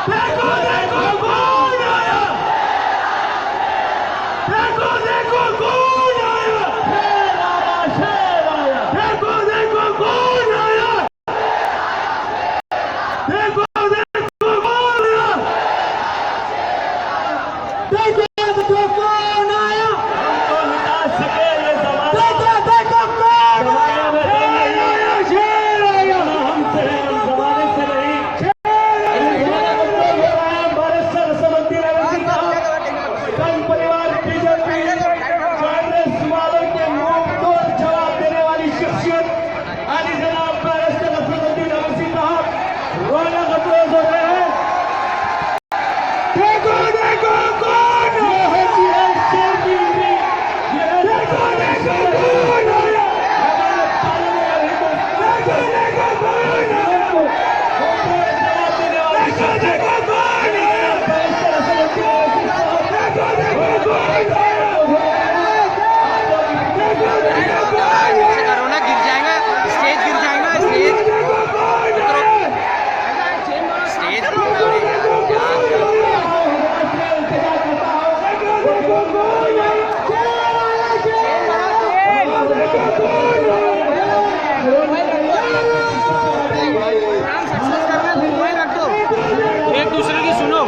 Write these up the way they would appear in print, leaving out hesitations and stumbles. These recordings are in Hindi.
देखो देखो कौन आया, देखो देखो कौन आया, शेर आया, देखो देखो कौन आया, देखो देखो कौन आया, देखो देखो कौन आया, हमको मिटा सके ये जमाना, देखो देखो कौन आया, शेर आया, हमसे हम जमाने से नहीं, संघ परिवार बीजेपी कांग्रेस वालों के मुंह तोड़ जवाब देने वाली शख्सियत आली जनाब बैरिस्टर असदुद्दीन अवैसी साहब रौनक अफरोज हो रहे हैं। देखो देखो कौन है, शेर की उंगली, देखो देखो कौन आया, देखो देखो कौन आया, जवाब देने वाली शख्सियत बैरिस्टर असदुद्दीन अवैसी साहब, देखो देखो कौन आया, देखो देखो कौन आया, करो ना, गिर जाएगा स्टेज, गिर जाएगा स्टेज, देखो कौन आया, स्टेज एक दूसरे की सुनो।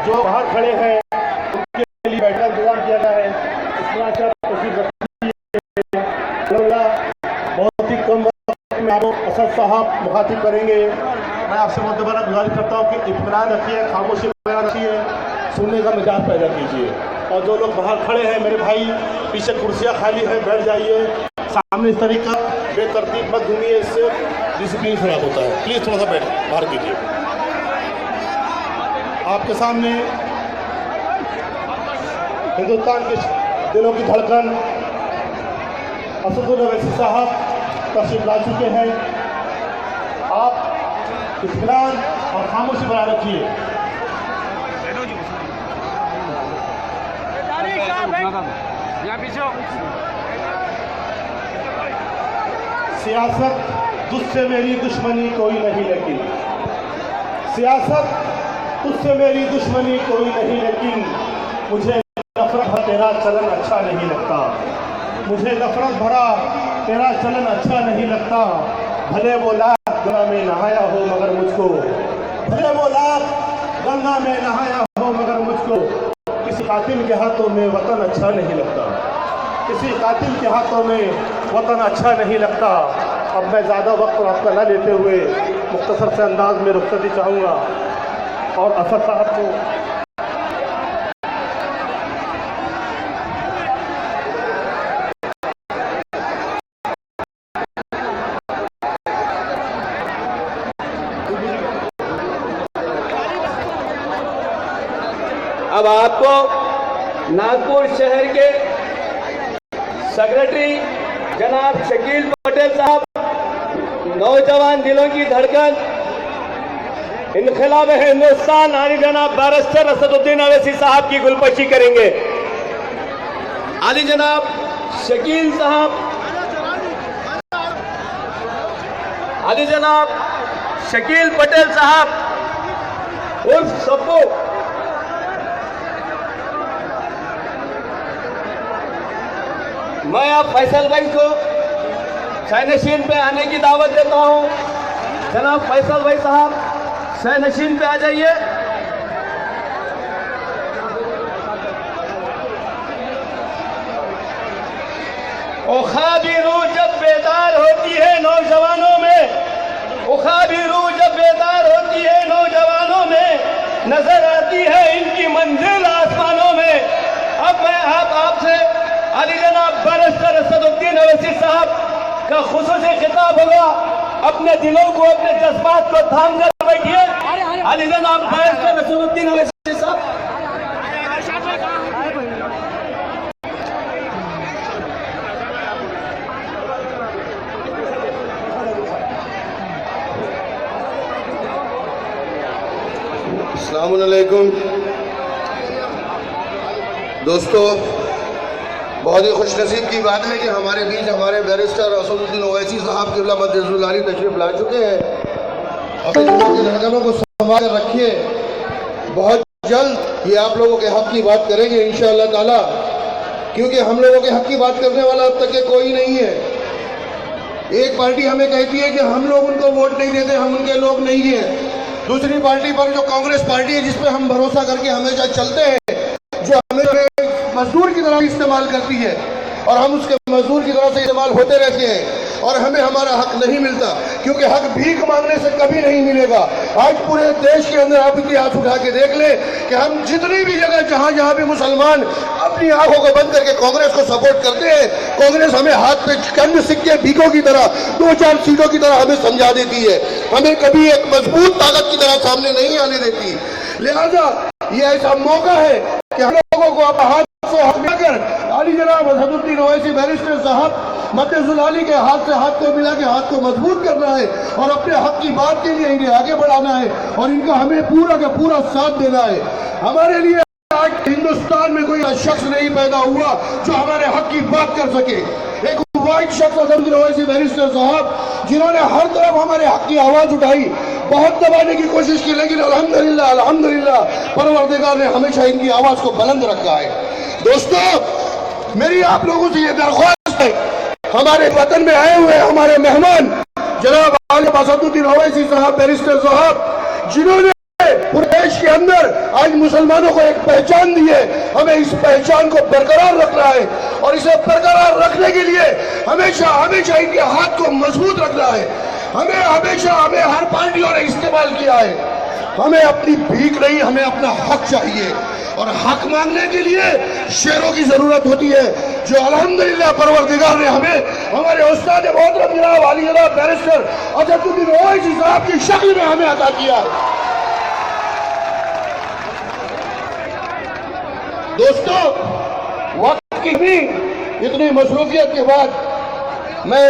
जो बाहर खड़े हैं उनके लिए बैठक इंतजाम किया गया है। बहुत ही कम वक्त में आप असद साहब मुखातिब करेंगे। मैं आपसे बहुत दोबारा गुजारिश करता हूँ कि इत्मीनान रखिए, खामोशी रखिए, सुनने का मिजाज पैदा कीजिए। और जो लोग बाहर खड़े हैं मेरे भाई, पीछे कुर्सियाँ खाली हैं, बैठ जाइए। सामने इस तरीका बेतरतीब मत घूमिए, इससे डिसिप्लिन खराब होता है। प्लीज़ थोड़ा सा बैठ बाहर कीजिए। आपके सामने हिंदुस्तान के दिलों की धड़कन असदुद्दीन अवैसी साहब तशरीफ ला चुके हैं। आप इत्मीनान और खामोशी बनाए रखिए। सियासत तुझसे मेरी दुश्मनी कोई नहीं, लेकिन सियासत तुझसे मेरी दुश्मनी कोई नहीं, लेकिन मुझे नफरत भरा तेरा चलन अच्छा नहीं लगता, मुझे नफरत भरा तेरा चलन अच्छा नहीं लगता। भले वो लाख गंगा में नहाया हो मगर मुझको, भले वो लाख गंगा में नहाया हो मगर मुझको किसी कातिल के हाथों में वतन अच्छा नहीं लगता, किसी कातिल के हाथों में वतन अच्छा नहीं लगता। अब मैं ज़्यादा वक्त आपका न लेते हुए मुख्तसर से अंदाज में रुखसती चाहूँगा और असद साहब को अब आपको नागपुर शहर के सेक्रेटरी जनाब शकील पटेल साहब, नौजवान दिलों की धड़कन, इनकलाब हिंदुस्तान आली जनाब बैरिस्टर असदुद्दीन अवैसी साहब की गुलपशी करेंगे। आली जनाब शकील साहब, आली जनाब शकील पटेल साहब उर्फ सप्पू, मैं आप फैसल भाई को सैनशीन पे आने की दावत देता हूं। जनाब फैसल भाई साहब सैनशीन पे आ जाइए। उखाबी रूह जब बेदार होती है नौजवानों में, उखाबी रूह जब बेदार होती है नौजवानों में, नजर आती है इनकी मंजिल आसमानों में। अब मैं आपसे अली जनाब बैरिस्टर असदुद्दीन अवैसी साफ होगा। अपने दिलों को, अपने जज्बात को थाम कर बैठिए। अलीगढ़ आप बैरिस्टर रसूलुद्दीन ओवैसी साहब। अस्सलामुअलैकुम दोस्तों, बहुत ही खुशनसीब की बात है कि हमारे बीच हमारे बैरिस्टर रसूलुद्दीन ओवैसी साहब क़िबला मद्दजुल आली तशरीफ ला चुके हैं। अपने धड़कनों को संभाल कर रखिए। बहुत जल्द ये आप लोगों के हक की बात करेंगे इंशाअल्लाह ताला, क्योंकि हम लोगों के हक की बात करने वाला अब तक के कोई नहीं है। एक पार्टी हमें कहती है कि हम लोग उनको वोट नहीं देते, हम उनके लोग नहीं हैं। दूसरी पार्टी पर जो कांग्रेस पार्टी है, जिसपे हम भरोसा करके हमेशा चलते हैं, जो हमें मजदूर की तरह इस्तेमाल करती है और हम उसके मजदूर की तरह से इस्तेमाल होते रहते हैं और हमें हमारा हक नहीं मिलता, क्योंकि हक भीख मांगने से कभी नहीं मिलेगा। आज पूरे देश के अंदर आप इतिहास उठा के देख ले कि हम जितनी भी जगह जहां जहां भी मुसलमान अपनी आंखों को बंद करके कांग्रेस को सपोर्ट करते हैं, कांग्रेस हमें हाथ पे चंद सिक्के भीखों की तरह 2-4 सीटों की तरह हमें समझा देती है, हमें कभी एक मजबूत ताकत की तरह सामने नहीं आने देती। लिहाजा ये ऐसा मौका है कि हम लोगों को अपना हाथ से हाथ मिलाकर अली जनाब असदुद्दीन ओवैसी बैरिस्टर साहब मद्दजुल आली के हाथ से हाथ को मिला के हाथ को मजबूत करना है और अपने हक की बात के लिए इन्हें आगे बढ़ाना है और इनका हमें पूरा का पूरा साथ देना है। हमारे लिए आज हिंदुस्तान में कोई शख्स नहीं पैदा हुआ जो हमारे हक की बात कर सके। एक वाइट शख्स असदुद्दीन ओवैसी बैरिस्टर साहब, जिन्होंने हर तरफ हमारे हक की आवाज उठाई, बहुत दबाने की कोशिश की, लेकिन अल्हम्दुलिल्लाह अल्हम्दुलिल्लाह परवरदिगार ने हमेशा इनकी आवाज को बुलंद रखा है। दोस्तों, मेरी आप लोगों से ये दरख्वास्त है, हमारे वतन में आए हुए हमारे मेहमान जनाब असदुद्दीन ओवैसी साहब बैरिस्टर साहब, जिन्होंने पूरे देश के अंदर आज मुसलमानों को एक पहचान दी है, हमें इस पहचान को बरकरार रखना है और इसे बरकरार रखने के लिए हमेशा हमेशा इनके हाथ को मजबूत रखना है। हमें हर पार्टियों ने इस्तेमाल किया है, हमें अपनी भीख नहीं, हमें अपना हक चाहिए और हक मांगने के लिए शेरों की जरूरत होती है, जो अल्हम्दुलिल्लाह परवरदिगार ने हमें हमारे उस्ताद मोहतरम जनाब अली जनाब बैरिस्टर असदुद्दीन ओवैसी साहब की शक्ल में हमें अता किया। दोस्तों, वक्त की भी इतनी मसरूफियत के बाद मैं